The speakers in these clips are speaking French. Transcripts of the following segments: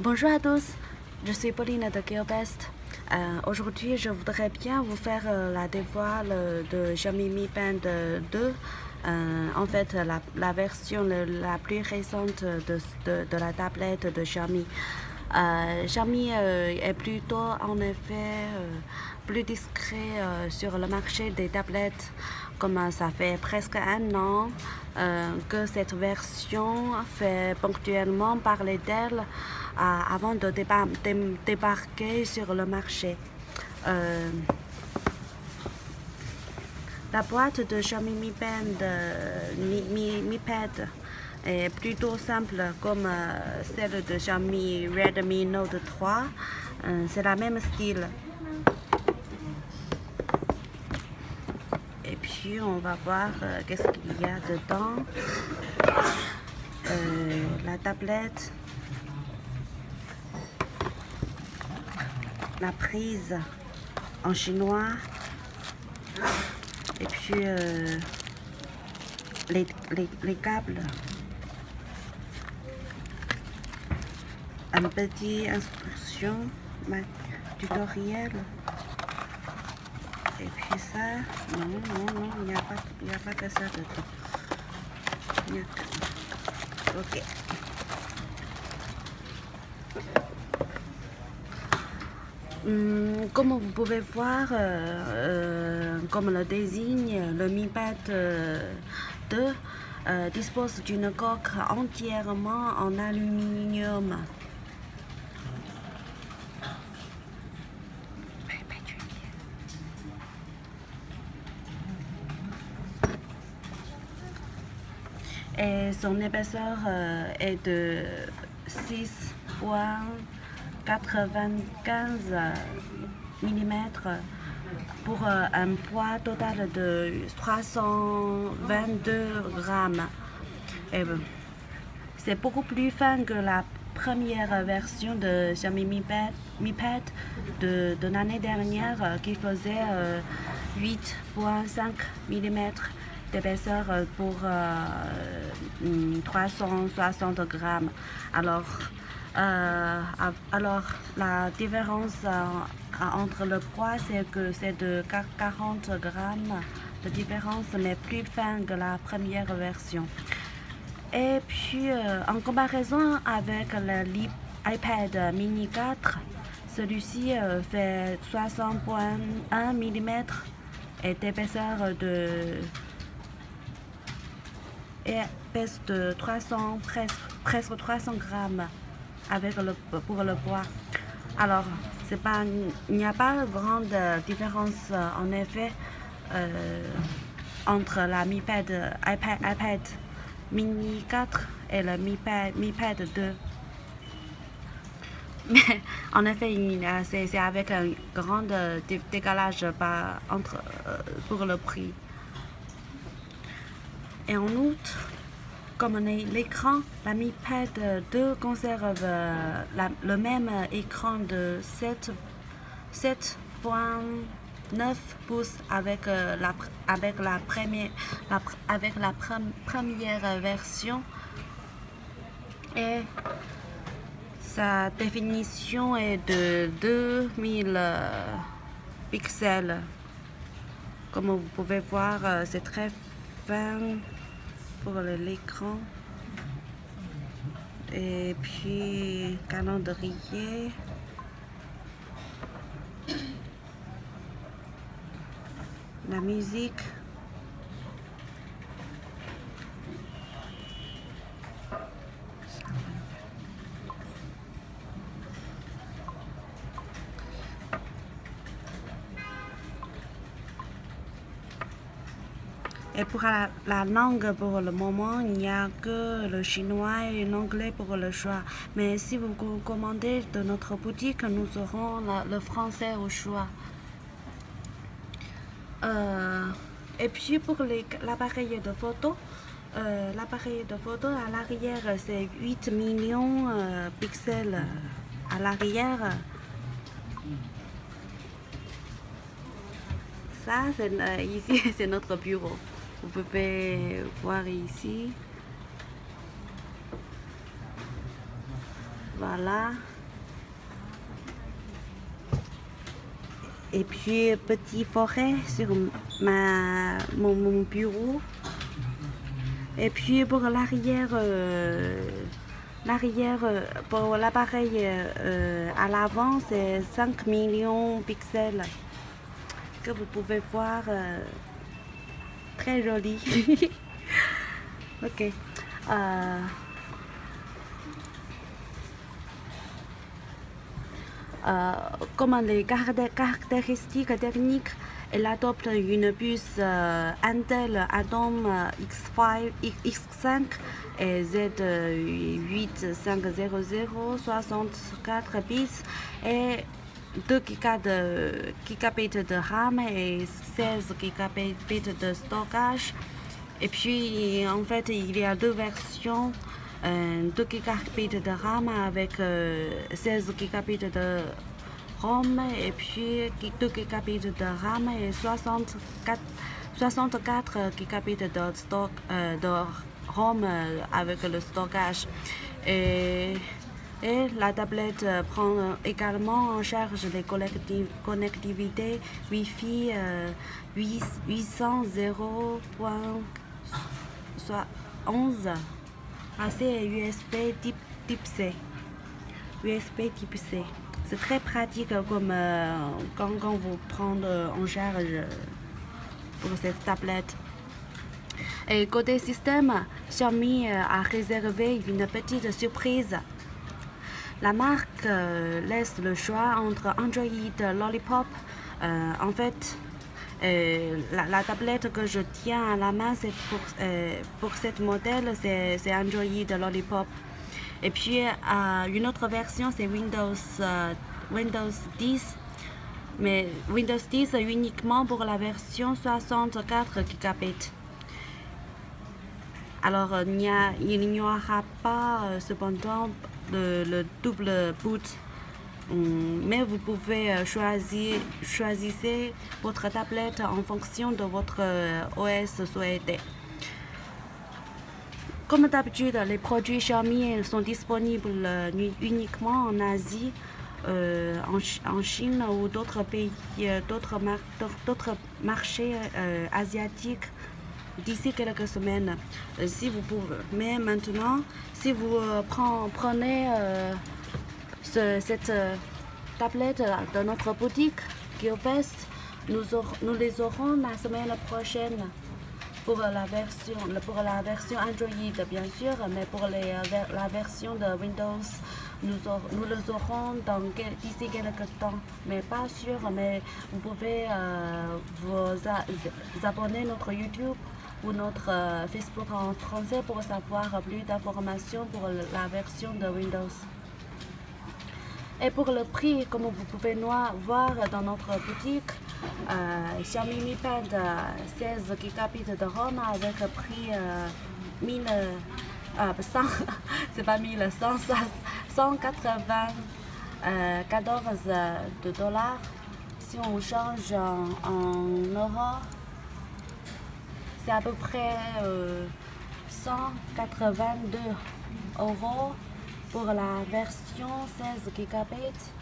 Bonjour à tous, je suis Pauline de GeoBest. Aujourd'hui, je voudrais bien vous faire la dévoile de Xiaomi Mi Band 2. En fait, la version la plus récente de la tablette de Xiaomi. Xiaomi est plutôt en effet plus discret sur le marché des tablettes, comme ça fait presque un an que cette version fait ponctuellement parler d'elle avant de débarquer sur le marché. La boîte de Xiaomi Mi Band Mi Pad est plutôt simple comme celle de Xiaomi Redmi Note 3. C'est la même style. Et puis on va voir qu'est-ce qu'il y a dedans. La tablette, la prise en chinois, et puis les câbles, un petit instruction tutoriel, et puis ça, non, il n'y a pas que ça dedans. Ok. Comme vous pouvez voir, comme le désigne, le Mi Band 2 dispose d'une coque entièrement en aluminium. Et son épaisseur est de 6,95 mm pour un poids total de 322 grammes. C'est beaucoup plus fin que la première version de Xiaomi Mi Pad de l'année dernière qui faisait 8,5 mm d'épaisseur pour 360 grammes. Alors la différence entre le poids, c'est que c'est de 40 grammes de différence, mais plus fin que la première version. Et puis, en comparaison avec l'iPad mini 4, celui-ci fait 60,1 mm et d'épaisseur et pèse de presque 300 grammes pour le poids. Alors, il n'y a pas de grande différence en effet entre la Mi Pad iPad mini 4 et le Mi Pad 2. Mais en effet, c'est avec un grand décalage pour le prix. Et en outre, comme l'écran, la Mi Pad 2 conserve le même écran de 7,9 pouces avec la première version, et sa définition est de 2000 pixels. Comme vous pouvez voir, c'est très fin pour l'écran. Et puis calendrier, la musique, et pour la langue, pour le moment, il n'y a que le chinois et l'anglais pour le choix. Mais si vous commandez de notre boutique, nous aurons le français au choix. Et puis pour l'appareil de photo, à l'arrière, c'est 8 millions de pixels à l'arrière. Ça, ici, c'est notre bureau. Vous pouvez voir ici. Voilà. Et puis petit forêt sur mon bureau. Et puis pour l'arrière, pour l'appareil à l'avant, c'est 5 millions de pixels que vous pouvez voir. Très joli. Ok. Comme les caractéristiques techniques, elle adopte une puce Intel Atom X5 et Z8500 64 bits et 2 gigabits de RAM et 16 gigabits de stockage. Et puis en fait il y a deux versions, 2 gigabits de RAM avec 16 gigabits de ROM et puis 2 gigabits de RAM et 64 gigabits de ROM avec le stockage. Et la tablette prend également en charge les connectivités Wi-Fi 800.11 AC et USB type C. C'est très pratique comme quand vous prenez en charge pour cette tablette. Et côté système, Xiaomi a réservé une petite surprise. La marque laisse le choix entre Android Lollipop. En fait, la tablette que je tiens à la main, c'est pour cette modèle, c'est Android Lollipop. Et puis une autre version, c'est Windows 10. Mais Windows 10 uniquement pour la version 64 gigabits. Alors il n'y aura pas cependant le double boot. Mais vous pouvez choisir votre tablette en fonction de votre OS souhaité. Comme d'habitude, les produits Xiaomi sont disponibles uniquement en Asie, en Chine ou d'autres pays, d'autres marchés asiatiques d'ici quelques semaines. Si vous pouvez, mais maintenant, si vous prenez cette tablette de notre boutique GeoBest, nous les aurons la semaine prochaine pour la version Android bien sûr, mais pour la version de Windows, nous les aurons d'ici quelques temps, mais pas sûr. Mais vous pouvez vous abonner à notre YouTube ou notre Facebook en français pour savoir plus d'informations pour la version de Windows. Et pour le prix, comme vous pouvez voir dans notre boutique, Xiaomi Mi Band 16 gigabits de ROM avec prix 194 $. Si on change en euros, c'est à peu près 182 € pour la version 16 gigabits.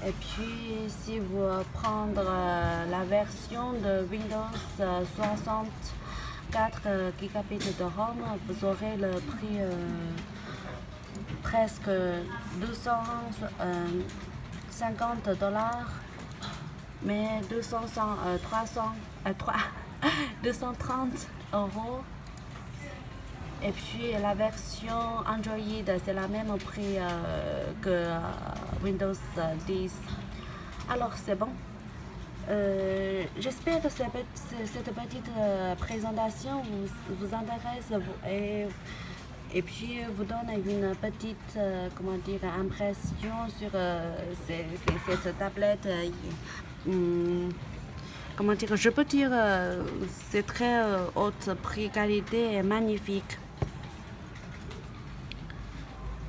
Et puis si vous prenez la version de Windows 64 gigabits de ROM, vous aurez le prix presque 250 $, mais 230 €. Et puis la version Android, c'est la même prix que Windows 10. Alors c'est bon. J'espère que cette petite présentation vous intéresse et puis vous donne une petite impression sur cette tablette. Je peux dire c'est très haute prix qualité et magnifique.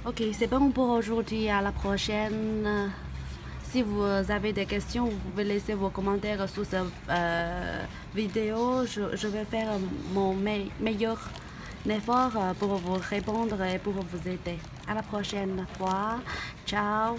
Ok, c'est bon pour aujourd'hui. À la prochaine. Si vous avez des questions, vous pouvez laisser vos commentaires sous cette vidéo. Je vais faire mon meilleur effort pour vous répondre et pour vous aider. À la prochaine fois. Ciao.